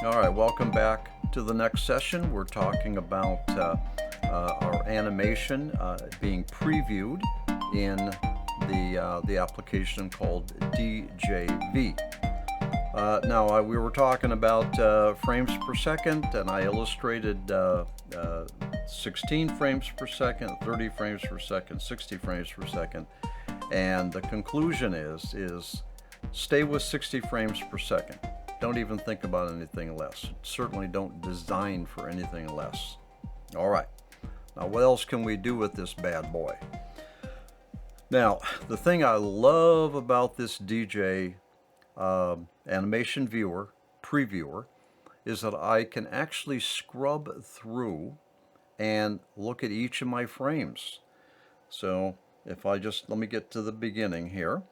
All right, welcome back to the next session. We're talking about our animation being previewed in the application called DJV. Now, we were talking about frames per second, and I illustrated 16 frames per second, 30 frames per second, 60 frames per second, and the conclusion is stay with 60 frames per second. Don't even think about anything less. Certainly don't design for anything less. All right, now what else can we do with this bad boy? Now, the thing I love about this DJ animation viewer, previewer, is that I can actually scrub through and look at each of my frames. So if I just, let me get to the beginning here.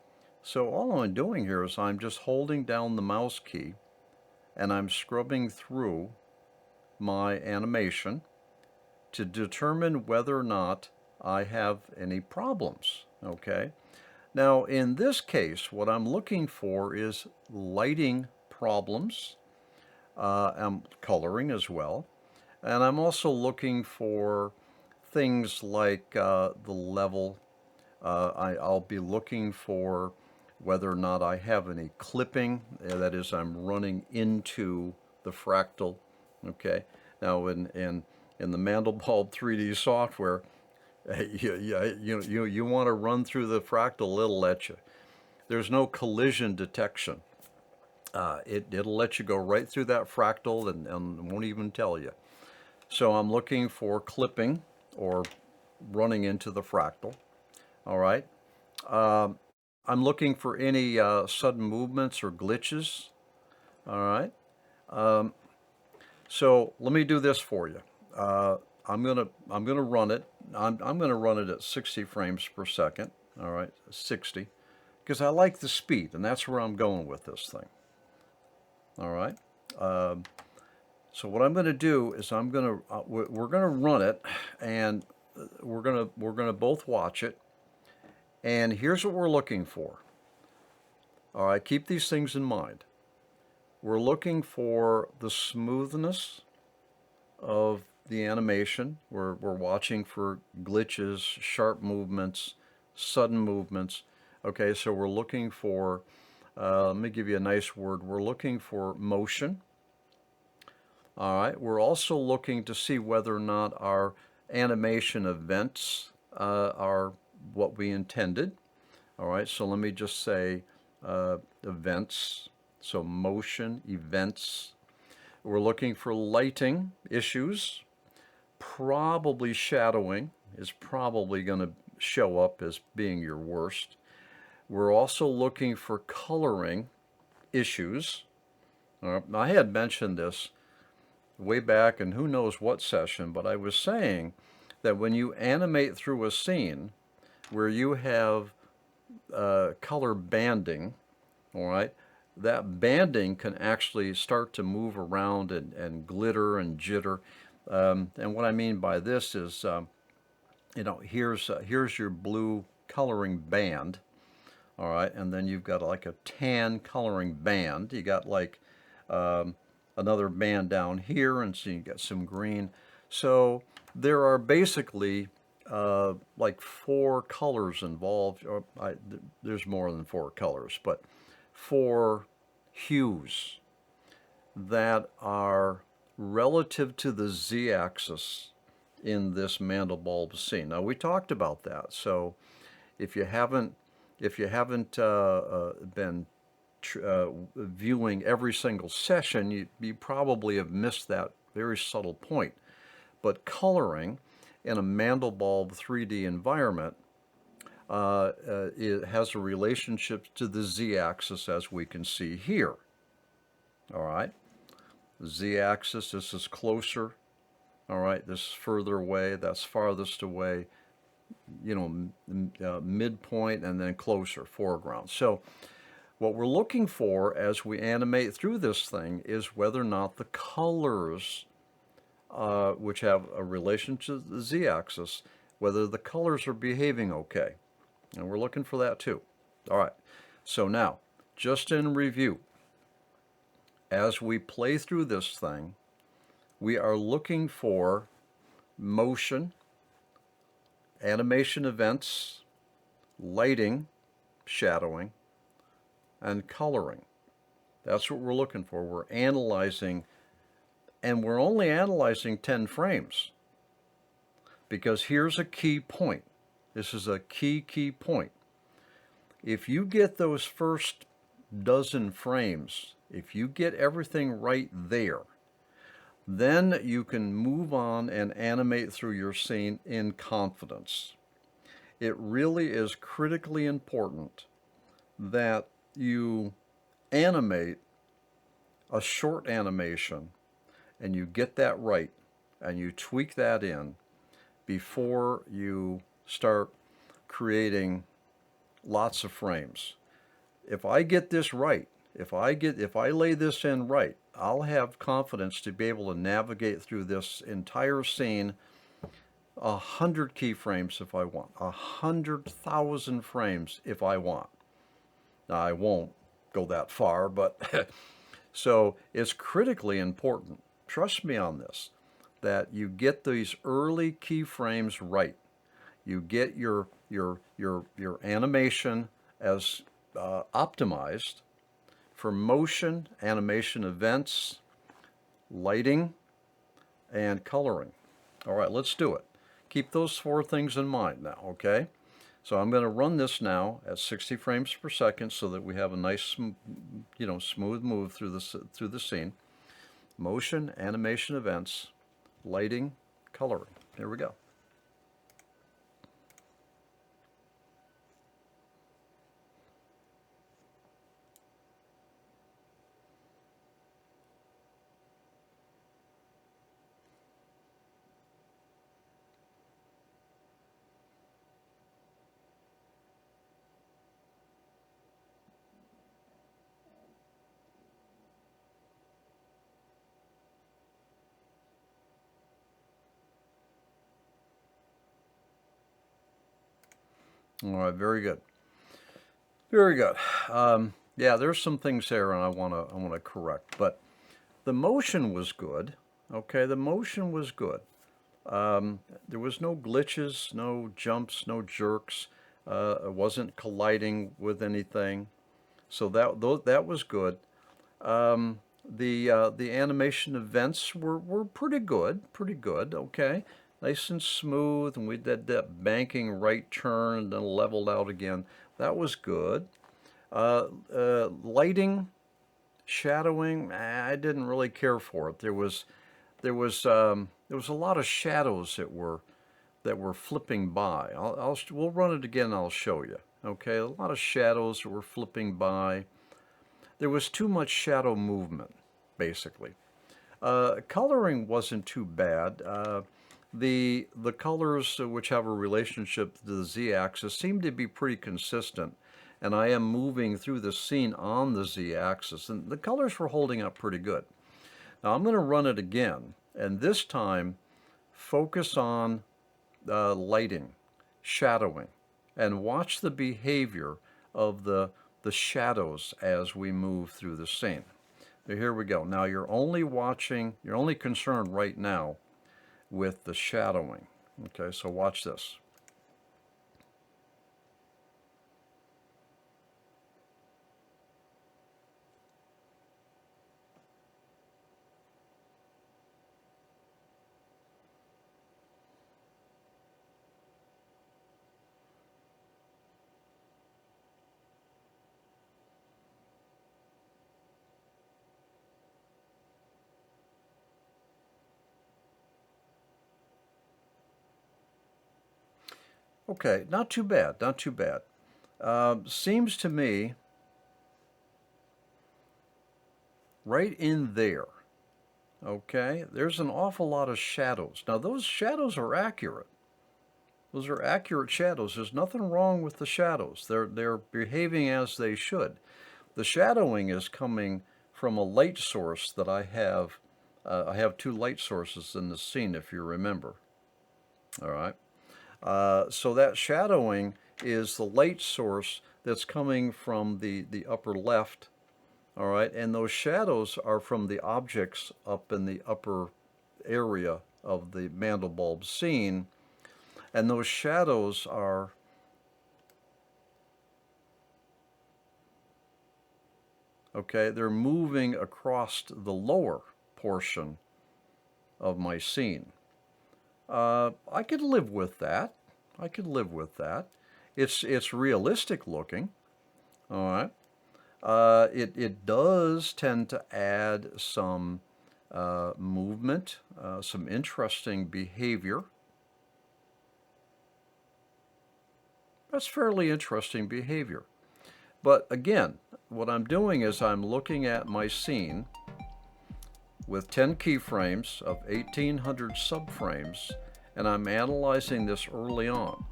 So all I'm doing here is I'm just holding down the mouse key and I'm scrubbing through my animation to determine whether or not I have any problems, okay? Now in this case, what I'm looking for is lighting problems. I'm coloring as well. And I'm also looking for things like the level. I'll be looking for whether or not I have any clipping, that is, I'm running into the fractal. Okay. Now in the Mandelbulb 3D software, you want to run through the fractal, it'll let you. There's no collision detection. It'll let you go right through that fractal and won't even tell you. So I'm looking for clipping or running into the fractal. All right. I'm looking for any sudden movements or glitches. All right. So let me do this for you. I'm gonna run it. I'm gonna run it at 60 frames per second. All right, 60, because I like the speed, and that's where I'm going with this thing. All right. So what I'm going to do is we're going to run it, and we're going to both watch it. And here's what we're looking for. All right, keep these things in mind. We're looking for the smoothness of the animation. We're watching for glitches, sharp movements, sudden movements. Okay, so we're looking for, let me give you a nice word. We're looking for motion. All right, we're also looking to see whether or not our animation events are what we intended. All right, so let me just say events, so motion, events. We're looking for lighting issues. Probably shadowing is probably going to show up as being your worst. We're also looking for coloring issues. I had mentioned this way back in who knows what session, but I was saying that when you animate through a scene where you have color banding, all right, that banding can actually start to move around and glitter and jitter. And what I mean by this is, here's your blue coloring band, all right, and then you've got like a tan coloring band. You got like another band down here, and so you get some green. So there are basically like 4 colors involved. Or there's more than 4 colors, but 4 hues that are relative to the z-axis in this Mandelbulb scene. Now we talked about that. So if you haven't been viewing every single session, you probably have missed that very subtle point. But coloring in a Mandelbulb 3D environment it has a relationship to the z-axis, as we can see here. All right, z-axis, this is closer. All right, this is further away, that's farthest away, midpoint, and then closer, foreground. So what we're looking for as we animate through this thing is whether or not the colors, which have a relation to the z-axis, whether the colors are behaving okay. And we're looking for that too. All right, so now, just in review, as we play through this thing, we are looking for motion, animation events, lighting, shadowing, and coloring. That's what we're looking for. We're analyzing, and we're only analyzing 10 frames, because here's a key point. This is a key point. If you get those first dozen frames, if you get everything right there, then you can move on and animate through your scene in confidence. It really is critically important that you animate a short animation and you get that right and you tweak that in before you start creating lots of frames. If I get this right, if I lay this in right, I'll have confidence to be able to navigate through this entire scene 100 keyframes if I want, 100,000 frames if I want. Now, I won't go that far, but so it's critically important, trust me on this, that you get these early keyframes right. You get your animation as optimized for motion, animation events, lighting, and coloring. All right, let's do it. Keep those 4 things in mind now, okay? So I'm going to run this now at 60 frames per second so that we have a nice, smooth move through the scene. Motion, animation events, lighting, coloring. Here we go. All right, very good. Very good. Yeah, there's some things there and I want to correct, but the motion was good. Okay, the motion was good. There was no glitches, no jumps, no jerks. It wasn't colliding with anything, so that was good. The animation events were pretty good, okay, nice and smooth, and we did that banking right turn and then leveled out again. That was good. Lighting, shadowing, I didn't really care for it. There was a lot of shadows that were flipping by. We'll run it again. I'll show you. Okay, a lot of shadows that were flipping by. There was too much shadow movement, basically. Coloring wasn't too bad. The colors which have a relationship to the z-axis seem to be pretty consistent, and I am moving through the scene on the z-axis, and the colors were holding up pretty good. Now I'm going to run it again, and this time focus on lighting, shadowing, and watch the behavior of the shadows as we move through the scene. So here we go. Now you're only concerned right now with the shadowing. Okay, so watch this. Okay, not too bad, not too bad. Seems to me right in there, okay, there's an awful lot of shadows. Now those shadows are accurate. Those are accurate shadows. There's nothing wrong with the shadows. They're behaving as they should. The shadowing is coming from a light source that I have. I have 2 light sources in the scene, if you remember. All right. So that shadowing is the light source that's coming from the upper left All right, and those shadows are from the objects up in the upper area of the Mandelbulb scene, and those shadows are okay, they're moving across the lower portion of my scene. I could live with that. I could live with that. It's realistic looking. All right. It does tend to add some movement, some interesting behavior. That's fairly interesting behavior. But again, what I'm doing is I'm looking at my scene with 10 keyframes of 1800 subframes, and I'm analyzing this early on,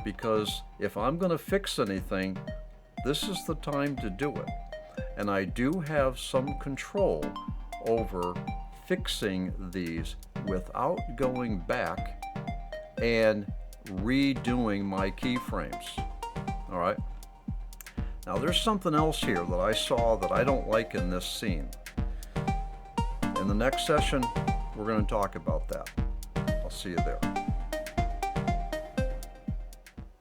because if I'm going to fix anything, this is the time to do it. And I do have some control over fixing these without going back and redoing my keyframes. All right. Now there's something else here that I saw that I don't like in this scene. In the next session, we're going to talk about that. I'll see you there.